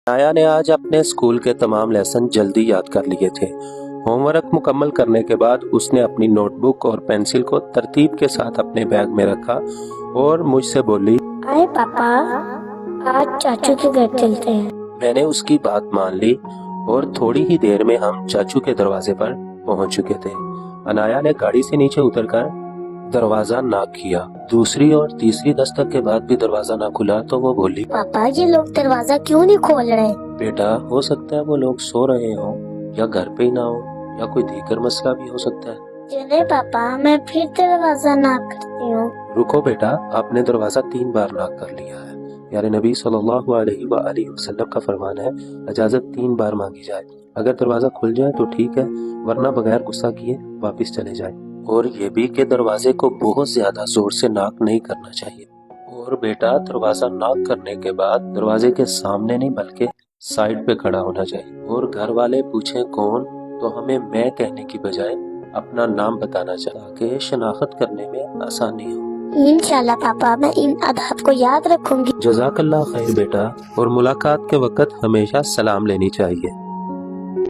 आया ने आज अपने स्कूल के तमाम लेसन जल्दी याद कर लिए थे। होमवर्क मुकम्मल करने के बाद उसने अपनी नोटबुक और पेंसिल को तरतीब के साथ अपने बैग में रखा और मुझसे बोली, आए पापा, आज चाचू के घर चलते हैं। मैंने उसकी बात मान ली और थोड़ी ही देर में हम चाचू के दरवाजे पर पहुंच चुके थे। अनाया ने गाड़ी से नीचे उतरकर दरवाजा नॉक किया। दूसरी और तीसरी दस्तक के बाद भी दरवाजा ना खुला तो वो बोली, पापा ये लोग दरवाजा क्यों नहीं खोल रहे? बेटा, हो सकता है वो लोग सो रहे हों या घर पे ही ना हो या कोई दीगर मसला भी हो सकता है। चले पापा, मैं फिर दरवाजा नॉक करती हूँ। रुको बेटा, आपने दरवाजा 3 बार नॉक कर लिया है। यारे नबी सल्लल्लाहु अलैहि वसल्लम का फरमान है, इजाजत 3 बार मांगी जाए। अगर दरवाजा खुल जाए तो ठीक है, वरना बगैर गुस्सा किए वापस चले जाए। और ये भी कि दरवाजे को बहुत ज्यादा जोर से नॉक नहीं करना चाहिए। और बेटा, दरवाजा नॉक करने के बाद दरवाजे के सामने नहीं बल्कि साइड पे खड़ा होना चाहिए। और घर वाले पूछें कौन, तो हमें मैं कहने की बजाय अपना नाम बताना चाहिए कि शनाख्त करने में आसानी हो। इंशाल्लाह पापा, मैं इन आदाब को याद रखूंगी। जज़ाकल्लाह खैर बेटा, और मुलाकात के वक्त हमेशा सलाम लेनी चाहिए।